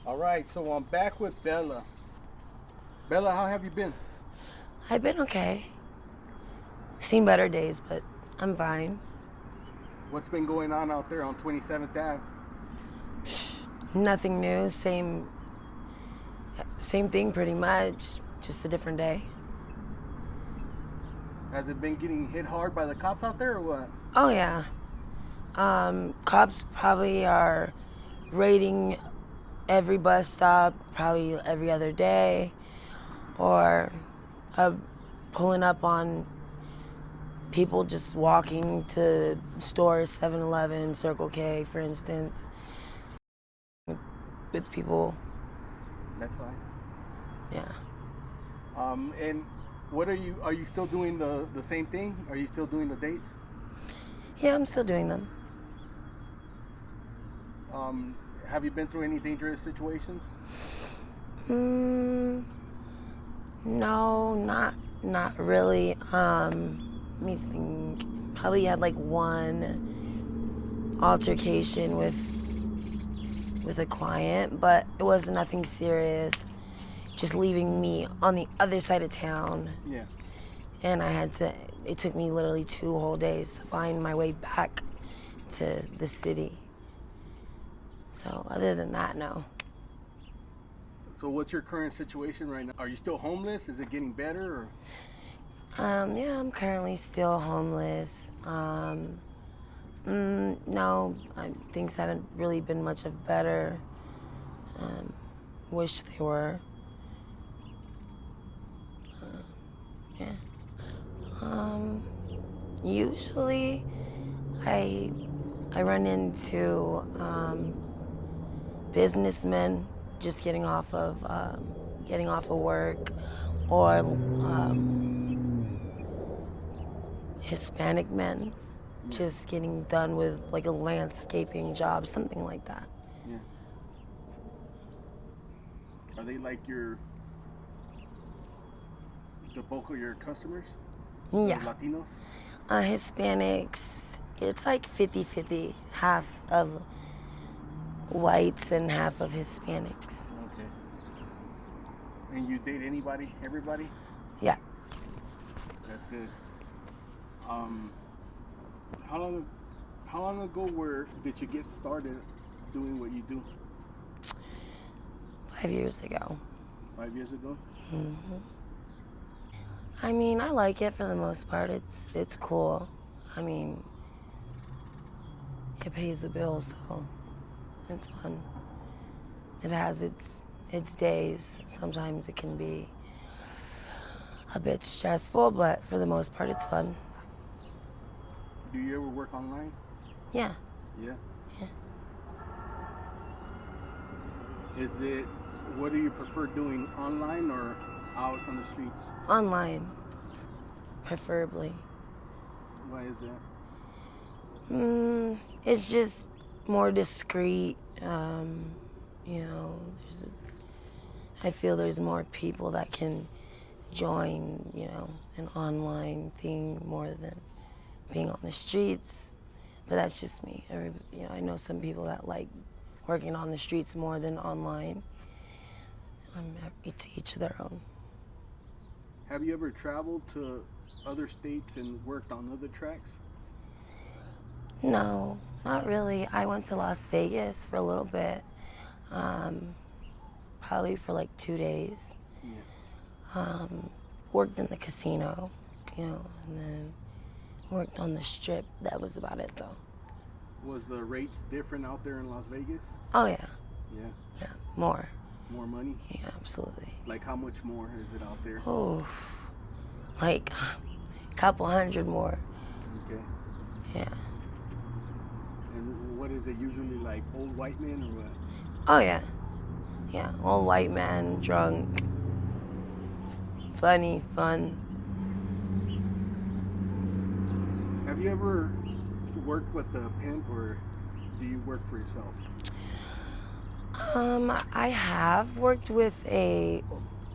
All right, so I'm back with Bella. Bella, how have you been? I've been okay. Seen better days, but I'm fine. What's been going on out there on 27th Ave? Nothing new. Same thing pretty much. Just a different day. Has it been getting hit hard by the cops out there or what? Oh yeah. Cops probably are raiding every bus stop, probably every other day, or uh, pulling up on people just walking to stores, 7-Eleven, Circle K, for instance, with people. That's fine. Yeah. And what are you still doing the same thing? Are you still doing the dates? Yeah, I'm still doing them. Have you been through any dangerous situations? Mm, no, not really. Let me think. Probably had like one altercation with a client, but it was nothing serious. Just leaving me on the other side of town, Yeah. and I had to. It took me literally 2 whole days to find my way back to the city. So other than that, no. So what's your current situation right now? Are you still homeless? Is it getting better or Yeah, I'm currently still homeless. No, things haven't really been much of better. Wish they were. Yeah. Usually, I I run into businessmen just getting off of work, or Hispanic men yeah, just getting done with like a landscaping job, something like that. yeah. Are they like the bulk of your customers? The Yeah. Latinos? Hispanics, it's like 50-50, half of whites and half of Hispanics. Okay. And you date anybody, everybody? Yeah. That's good. Um, how long how long ago were did you get started doing what you do? 5 years ago. 5 years ago? I mean, I like it for the most part. It's cool. I mean, it pays the bills, so it's fun. It has its days. Sometimes it can be a bit stressful, but for the most part, it's fun. Do you ever work online? Yeah. Yeah. Yeah. Is it what do you prefer doing online or out on the streets? Online, preferably. Why is that? It's just more discreet. I feel there's more people that can join, an online thing more than being on the streets. But that's just me. I know some people that like working on the streets more than online. I'm happy to each their own. Have you ever traveled to other states and worked on other tracks? No, not really. I went to Las Vegas for a little bit, probably for like 2 days. Yeah. Worked in the casino, and then worked on the strip. That was about it, though. Was the rates different out there in Las Vegas? Oh yeah, Yeah. yeah, more. More money? Yeah, absolutely. Like how much more is it out there? Oh, like a couple hundred more. Okay. Yeah. And what is it usually like old white men or what? Oh yeah, yeah. Old white man, drunk, funny, fun. Have you ever worked with a pimp or do you work for yourself? I have worked with a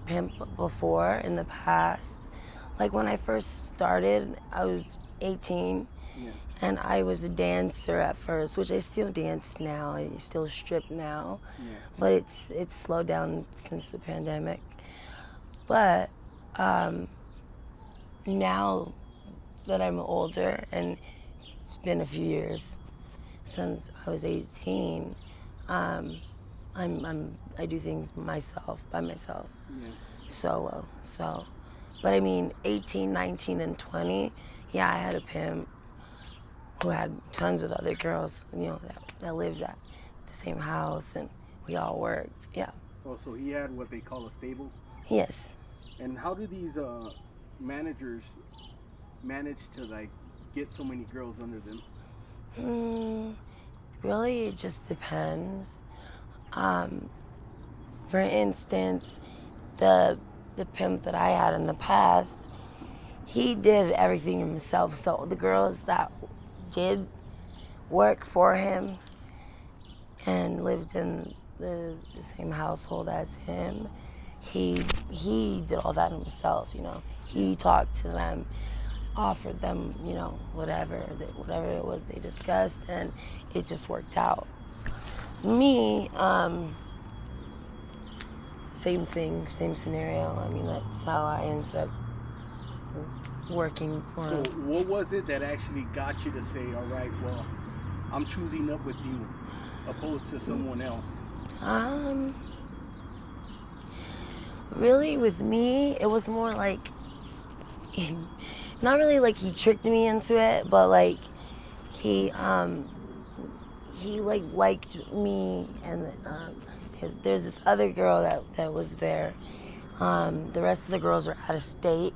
pimp before in the past. Like when I first started, I was 18, Yeah. And I was a dancer at first, which I still dance now. I still strip now, Yeah. but it's slowed down since the pandemic. But now that I'm older, and it's been a few years since I was 18, I do things by myself, Yeah. solo. So, but I mean, 18, 19, and 20, yeah, I had a pimp who had tons of other girls, that lived at the same house, and we all worked. Yeah. Oh, so he had what they call a stable. Yes. And how do these managers manage to like get so many girls under them? Really, it just depends. For instance, the pimp that I had in the past, he did everything himself. So the girls that did work for him and lived in the same household as him, he did all that himself. He talked to them, offered them, whatever it was they discussed, and it just worked out. Me, same thing, same scenario. I mean, that's how I ended up working for So him. what was it that actually got you to say, all right, well, I'm choosing up with you opposed to someone else? Really, with me, it was more like, not really like he tricked me into it, but like he like liked me, and there's this other girl that was there. The rest of the girls were out of state,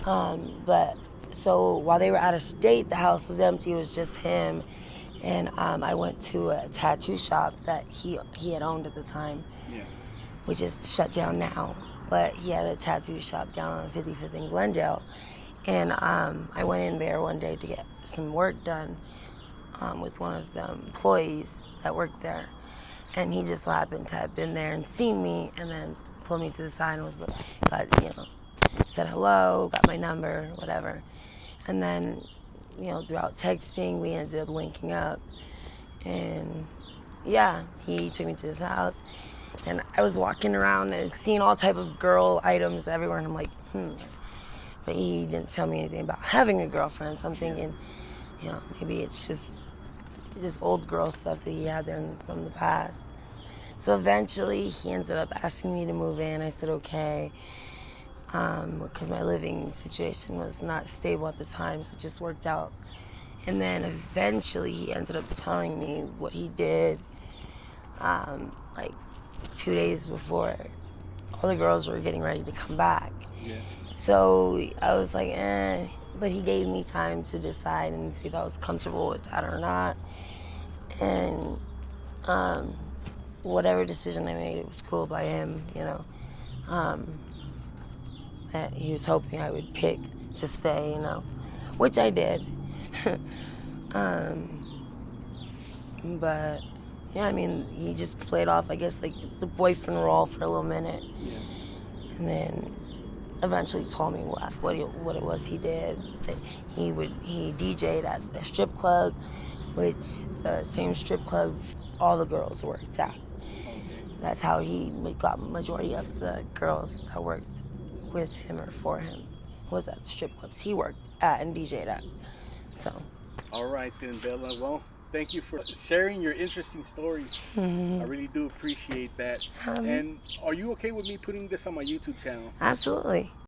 but so while they were out of state, the house was empty. It was just him, and I went to a tattoo shop that he had owned at the time, Yeah. which is shut down now. But he had a tattoo shop down on 55th in Glendale, and I went in there one day to get some work done with one of the employees that worked there, and he just so happened to have been there and seen me, and then pulled me to the side and said hello, got my number, whatever, and then throughout texting we ended up linking up, and yeah, he took me to his house, and I was walking around and seeing all type of girl items everywhere, and I'm like, but he didn't tell me anything about having a girlfriend. So I'm thinking, maybe it's just old girl stuff that he had there from the past. So eventually he ended up asking me to move in. I said okay, because my living situation was not stable at the time, so it just worked out. And then eventually he ended up telling me what he did, like 2 days before all the girls were getting ready to come back. Yeah. So I was like, but he gave me time to decide and see if I was comfortable with that or not. And whatever decision I made, it was cool by him, that he was hoping I would pick to stay, which I did. But yeah, I mean, he just played off, I guess, like the boyfriend role for a little minute, Yeah. and then eventually told me what it was he did. That he DJ'd at a strip club, which the same strip club all the girls worked at. Okay. That's how he got majority of the girls that worked with him or for him was at the strip clubs he worked at and DJ'd at. So. All right then, Bella. Well, thank you for sharing your interesting story. I really do appreciate that. And are you okay with me putting this on my YouTube channel? Absolutely.